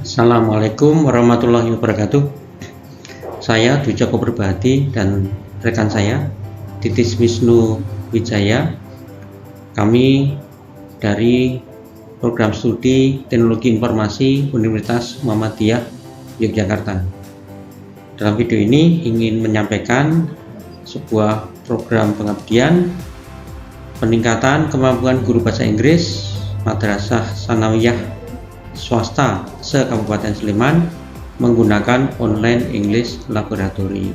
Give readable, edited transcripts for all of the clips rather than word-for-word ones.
Assalamualaikum warahmatullahi wabarakatuh. Saya Dwi Joko Perbahati dan rekan saya Titis Wisnu Wijaya. Kami dari program studi Teknologi Informasi Universitas Muhammadiyah Yogyakarta. Dalam video ini ingin menyampaikan sebuah program pengabdian peningkatan kemampuan guru bahasa Inggris Madrasah Tsanawiyah swasta se-Kabupaten Sleman menggunakan online English Laboratory.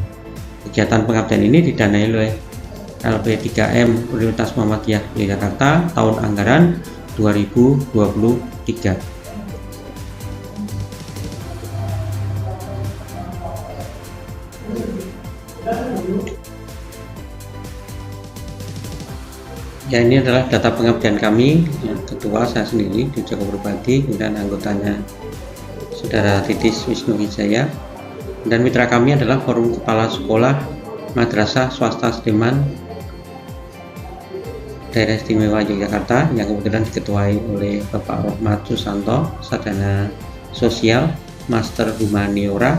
Kegiatan pengabdian ini didanai oleh LP3M Universitas Muhammadiyah Yogyakarta tahun anggaran 2023. Ya, ini adalah data pengabdian kami. Yang ketua saya sendiri, Dwi Joko Perbahati, kemudian anggotanya Saudara Titis Wisnu Wijaya, dan mitra kami adalah Forum Kepala Sekolah Madrasah Swasta Sleman Daerah Istimewa Yogyakarta yang kebetulan diketuai oleh Bapak Rohmat Susanto, Sarjana Sosial, Master Humaniora,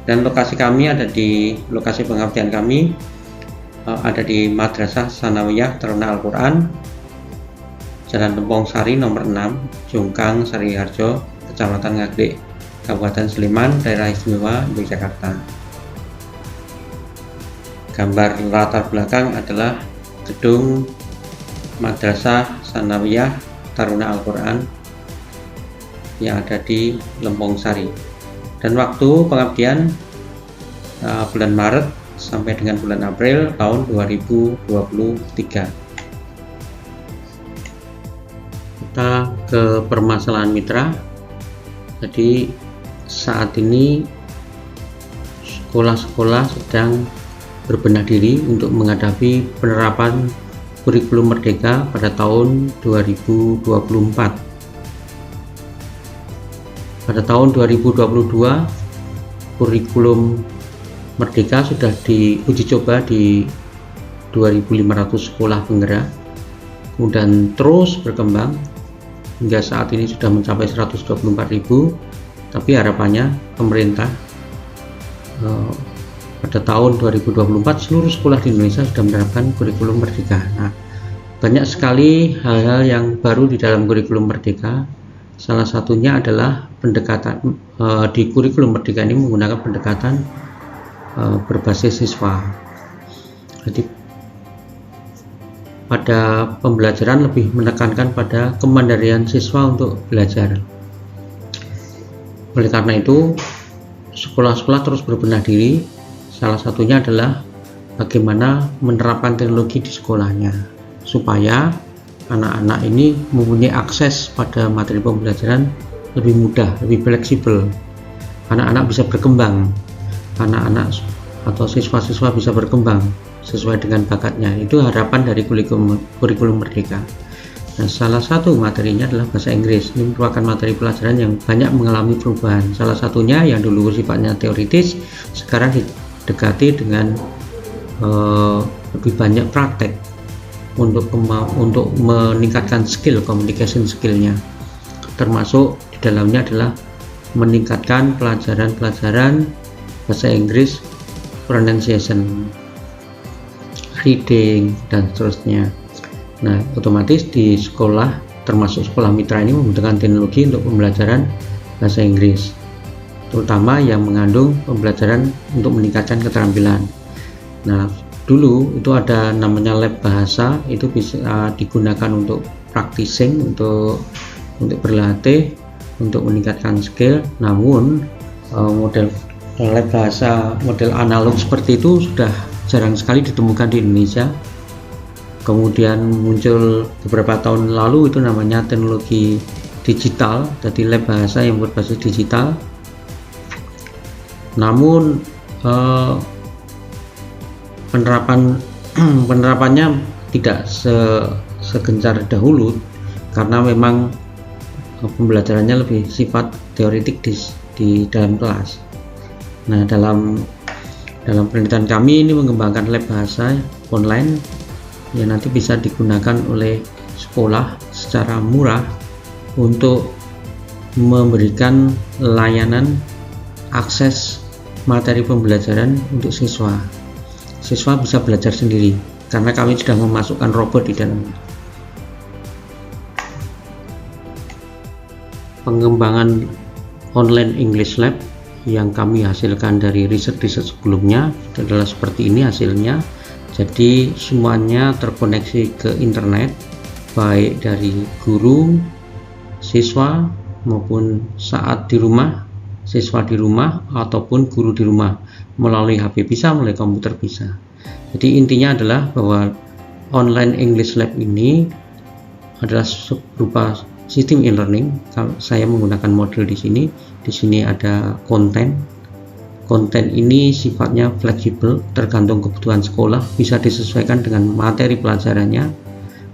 dan lokasi kami ada di lokasi pengabdian kami ada di Madrasah Tsanawiyah Taruna Al-Quran, Jalan Lempong Sari nomor 6, Jongkang Sariharjo, Kecamatan Ngaglik, Kabupaten Sleman, Daerah Istimewa Yogyakarta. Gambar latar belakang adalah gedung Madrasah Tsanawiyah Taruna Al-Quran yang ada di Lempong Sari. Dan waktu pengabdian bulan Maret sampai dengan bulan April tahun 2023. Kita ke permasalahan mitra. Jadi saat ini sekolah-sekolah sedang berbenah diri untuk menghadapi penerapan kurikulum merdeka pada tahun 2024. Pada tahun 2022 kurikulum Merdeka sudah diuji coba di 2.500 sekolah penggerak, kemudian terus berkembang hingga saat ini sudah mencapai 124.000. Tapi harapannya pemerintah pada tahun 2024 seluruh sekolah di Indonesia sudah menerapkan kurikulum Merdeka. Nah, banyak sekali hal-hal yang baru di dalam kurikulum Merdeka. Salah satunya adalah pendekatan di kurikulum Merdeka ini menggunakan pendekatan berbasis siswa. Jadi pada pembelajaran lebih menekankan pada kemandirian siswa untuk belajar. Oleh karena itu sekolah-sekolah terus berbenah diri. Salah satunya adalah bagaimana menerapkan teknologi di sekolahnya supaya anak-anak ini mempunyai akses pada materi pembelajaran lebih mudah, lebih fleksibel. Anak-anak bisa berkembang, anak-anak atau siswa-siswa bisa berkembang sesuai dengan bakatnya. Itu harapan dari kurikulum Merdeka. Nah, salah satu materinya adalah bahasa Inggris. Ini merupakan materi pelajaran yang banyak mengalami perubahan. Salah satunya yang dulu sifatnya teoritis, sekarang didekati dengan lebih banyak praktek untuk meningkatkan skill, communication skillnya. Termasuk di dalamnya adalah meningkatkan pelajaran-pelajaran bahasa Inggris, pronunciation, reading, dan seterusnya. Nah, otomatis di sekolah, termasuk sekolah mitra ini membutuhkan teknologi untuk pembelajaran bahasa Inggris, terutama yang mengandung pembelajaran untuk meningkatkan keterampilan. Nah, dulu itu ada namanya lab bahasa, itu bisa digunakan untuk practicing, untuk berlatih, untuk meningkatkan skill. Namun model lab bahasa model analog seperti itu sudah jarang sekali ditemukan di Indonesia. Kemudian muncul beberapa tahun lalu itu namanya teknologi digital, jadi lab bahasa yang berbasis digital. Namun penerapannya tidak segencar dahulu karena memang pembelajarannya lebih sifat teoritik di dalam kelas. Nah, dalam penelitian kami ini mengembangkan lab bahasa online yang nanti bisa digunakan oleh sekolah secara murah untuk memberikan layanan akses materi pembelajaran untuk siswa. Siswa bisa belajar sendiri karena kami sudah memasukkan robot di dalamnya. Pengembangan online English Lab yang kami hasilkan dari riset sebelumnya adalah seperti ini hasilnya. Jadi semuanya terkoneksi ke internet, baik dari guru, siswa maupun saat di rumah, siswa di rumah ataupun guru di rumah, melalui HP bisa, melalui komputer bisa. Jadi intinya adalah bahwa online English Lab ini adalah berupa sistem e-learning. Kalau saya menggunakan model di sini ada konten. Konten ini sifatnya fleksibel, tergantung kebutuhan sekolah, bisa disesuaikan dengan materi pelajarannya.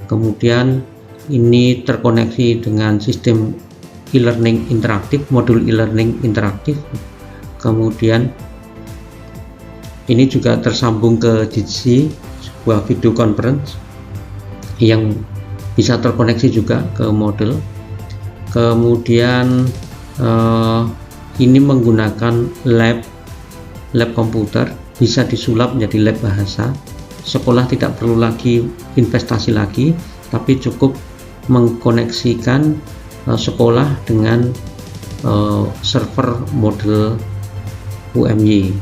Kemudian ini terkoneksi dengan sistem e-learning interaktif, modul e-learning interaktif. Kemudian ini juga tersambung ke Jitsi, sebuah video conference yang bisa terkoneksi juga ke model. Kemudian ini menggunakan lab komputer, bisa disulap menjadi lab bahasa. Sekolah tidak perlu lagi investasi lagi, tapi cukup mengkoneksikan sekolah dengan server model UMY.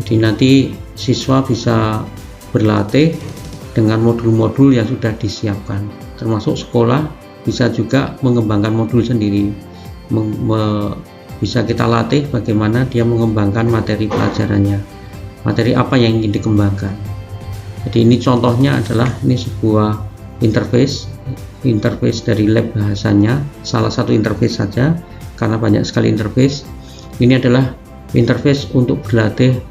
Jadi nanti siswa bisa berlatih dengan modul-modul yang sudah disiapkan, termasuk sekolah bisa juga mengembangkan modul sendiri. Bisa kita latih bagaimana dia mengembangkan materi pelajarannya, materi apa yang ingin dikembangkan. Jadi ini contohnya adalah ini sebuah interface dari lab bahasanya, salah satu interface saja karena banyak sekali interface. Ini adalah interface untuk berlatih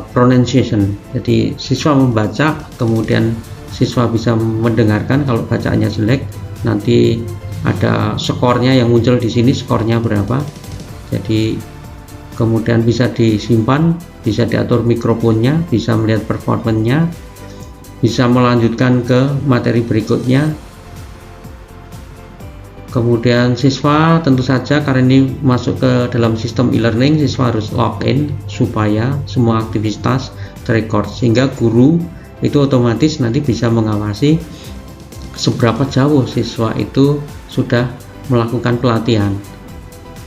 pronunciation. Jadi siswa membaca, kemudian siswa bisa mendengarkan. Kalau bacaannya jelek, nanti ada skornya yang muncul di sini, skornya berapa. Jadi kemudian bisa disimpan, bisa diatur mikrofonnya, bisa melihat performanya, bisa melanjutkan ke materi berikutnya. Kemudian siswa tentu saja karena ini masuk ke dalam sistem e-learning, siswa harus login supaya semua aktivitas terrecord, sehingga guru itu otomatis nanti bisa mengawasi seberapa jauh siswa itu sudah melakukan pelatihan,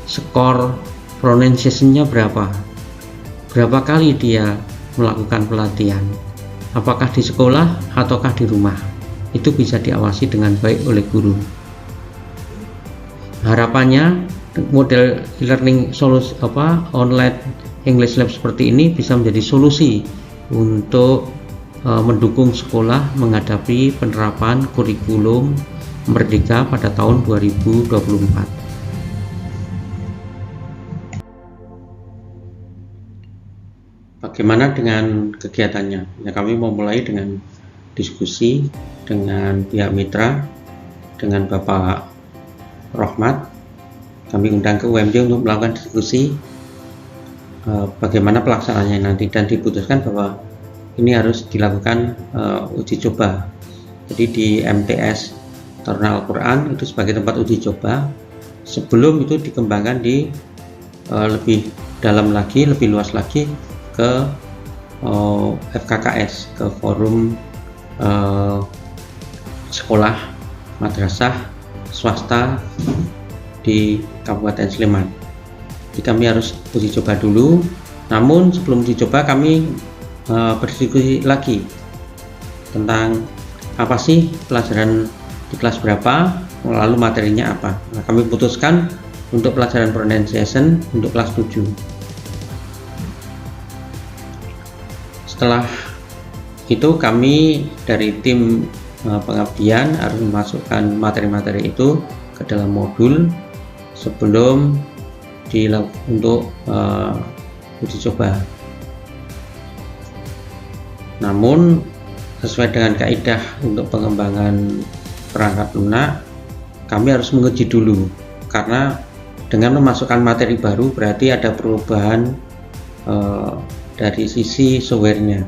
skor pronunciation-nya berapa kali dia melakukan pelatihan, apakah di sekolah ataukah di rumah. Itu bisa diawasi dengan baik oleh guru. Harapannya model e-learning solusi online English Lab seperti ini bisa menjadi solusi untuk mendukung sekolah menghadapi penerapan kurikulum Merdeka pada tahun 2024. Bagaimana dengan kegiatannya? Ya, kami memulai dengan diskusi dengan pihak mitra, dengan Bapak Rohmat. Kami undang ke UMJ untuk melakukan diskusi bagaimana pelaksanaannya nanti, dan diputuskan bahwa ini harus dilakukan uji coba. Jadi di MTS Taruna Al-Quran itu sebagai tempat uji coba, sebelum itu dikembangkan di lebih dalam lagi, lebih luas lagi ke FKKS, ke forum sekolah madrasah swasta di Kabupaten Sleman. Jadi kami harus uji coba dulu. Namun sebelum uji coba kami berdiskusi lagi tentang apa sih pelajaran di kelas berapa, lalu materinya apa. Nah, kami putuskan untuk pelajaran pronunciation untuk kelas 7. Setelah itu kami dari tim pengabdian harus memasukkan materi-materi itu ke dalam modul sebelum untuk uji coba. Namun sesuai dengan kaidah untuk pengembangan perangkat lunak, kami harus menguji dulu, karena dengan memasukkan materi baru berarti ada perubahan dari sisi softwarenya.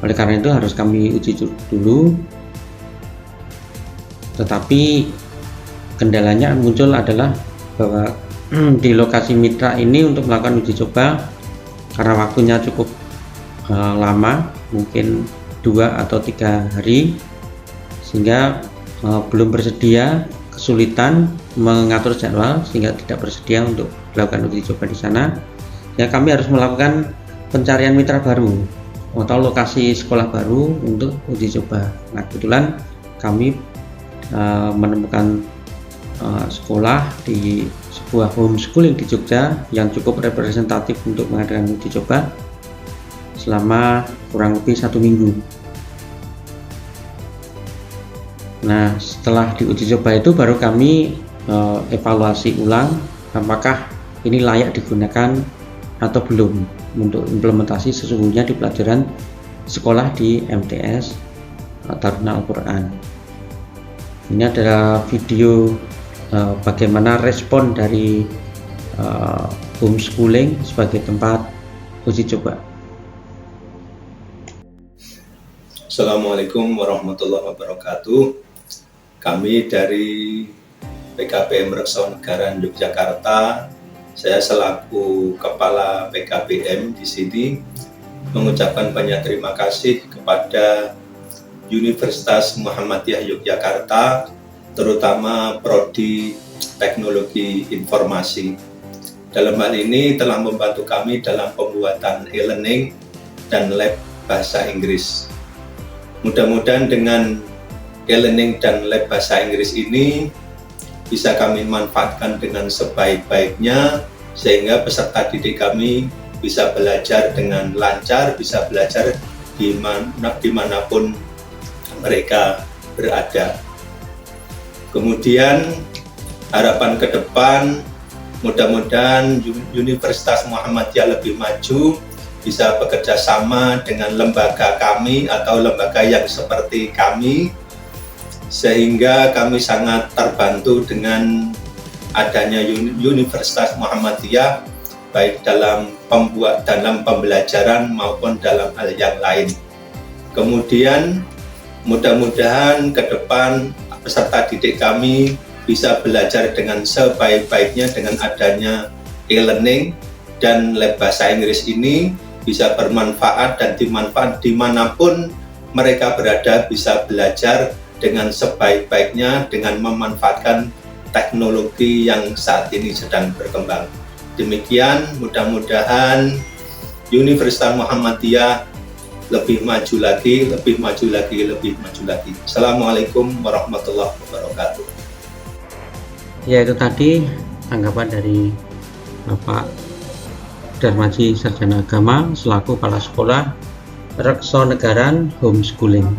Oleh karena itu harus kami uji dulu. Tetapi kendalanya muncul adalah bahwa di lokasi mitra ini untuk melakukan uji coba karena waktunya cukup lama, mungkin 2 atau 3 hari, sehingga belum bersedia, kesulitan mengatur jadwal sehingga tidak bersedia untuk melakukan uji coba di sana. Ya, kami harus melakukan pencarian mitra baru atau lokasi sekolah baru untuk uji coba. Nah, kebetulan kami menemukan sekolah di sebuah homeschooling di Jogja yang cukup representatif untuk mengadakan uji coba selama kurang lebih 1 minggu. Nah, setelah diuji coba itu baru kami evaluasi ulang apakah ini layak digunakan atau belum untuk implementasi sesungguhnya di pelajaran sekolah di MTS Taruna Al-Quran. Ini adalah video bagaimana respon dari homeschooling sebagai tempat uji coba. Assalamualaikum warahmatullahi wabarakatuh. Kami dari PKBM Rekso Negara Yogyakarta, saya selaku Kepala PKBM di sini mengucapkan banyak terima kasih kepada Universitas Muhammadiyah Yogyakarta, terutama Prodi Teknologi Informasi. Dalam hal ini telah membantu kami dalam pembuatan e-learning dan lab bahasa Inggris. Mudah-mudahan dengan e-learning dan lab bahasa Inggris ini bisa kami manfaatkan dengan sebaik-baiknya sehingga peserta didik kami bisa belajar dengan lancar, bisa belajar dimanapun mereka berada. Kemudian harapan ke depan, mudah-mudahan Universitas Muhammadiyah lebih maju, bisa bekerja sama dengan lembaga kami atau lembaga yang seperti kami, sehingga kami sangat terbantu dengan adanya Universitas Muhammadiyah baik dalam pembelajaran maupun dalam hal yang lain. Kemudian mudah-mudahan ke depan peserta didik kami bisa belajar dengan sebaik-baiknya dengan adanya e-learning dan lab bahasa Inggris ini bisa bermanfaat dan dimanfaat dimanapun mereka berada, bisa belajar dengan sebaik-baiknya dengan memanfaatkan teknologi yang saat ini sedang berkembang. Demikian, mudah-mudahan Universitas Muhammadiyah lebih maju lagi, lebih maju lagi, lebih maju lagi. Assalamualaikum warahmatullahi wabarakatuh. Ya, itu tadi tanggapan dari Bapak Darmaji Sarjana Agama selaku Kepala Sekolah Rekso Negaran Homeschooling.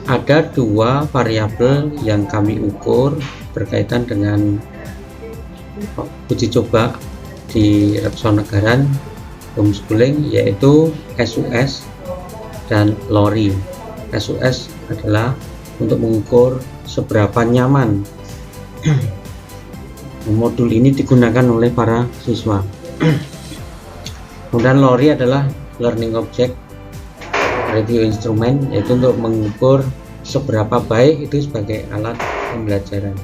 Ada 2 variabel yang kami ukur berkaitan dengan uji coba di Rekso Negaran Homeschooling, yaitu SUS dan LORI. SUS adalah untuk mengukur seberapa nyaman modul ini digunakan oleh para siswa. Kemudian LORI adalah Learning Object Review Instrument, yaitu untuk mengukur seberapa baik itu sebagai alat pembelajaran.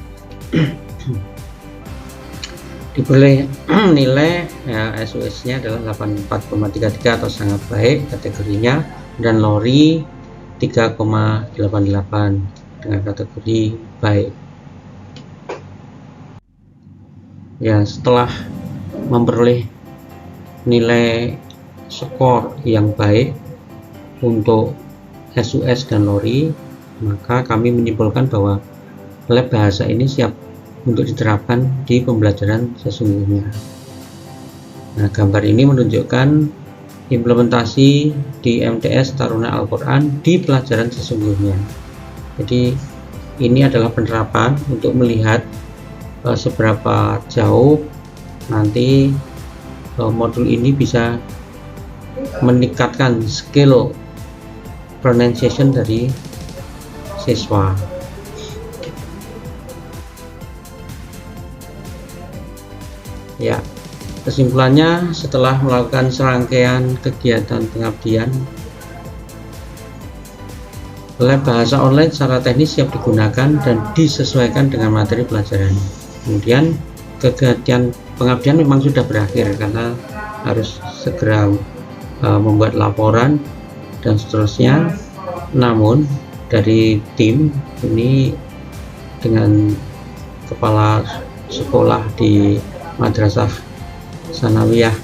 Diberi nilai ya, SUS-nya adalah 84,33 atau sangat baik kategorinya, dan LORI 3,88 dengan kategori baik. Ya, setelah memperoleh nilai skor yang baik untuk SUS dan LORI, maka kami menyimpulkan bahwa lab bahasa ini siap untuk diterapkan di pembelajaran sesungguhnya. Nah, gambar ini menunjukkan implementasi di MTS Taruna Al-Quran di pelajaran sesungguhnya. Jadi ini adalah penerapan untuk melihat seberapa jauh nanti modul ini bisa meningkatkan skill pronunciation dari siswa. Ya, kesimpulannya setelah melakukan serangkaian kegiatan pengabdian, lab bahasa online secara teknis siap digunakan dan disesuaikan dengan materi pelajaran. Kemudian kegiatan pengabdian memang sudah berakhir karena harus segera membuat laporan dan seterusnya. Namun dari tim ini dengan kepala sekolah di Madrasah Sanawiyah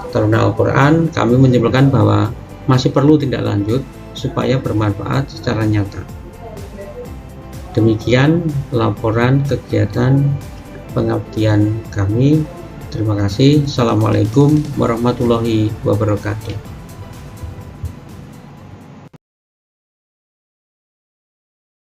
Taruna Al-Quran, kami menyimpulkan bahwa masih perlu tindak lanjut supaya bermanfaat secara nyata. Demikian laporan kegiatan pengabdian kami. Terima kasih. Assalamualaikum warahmatullahi wabarakatuh.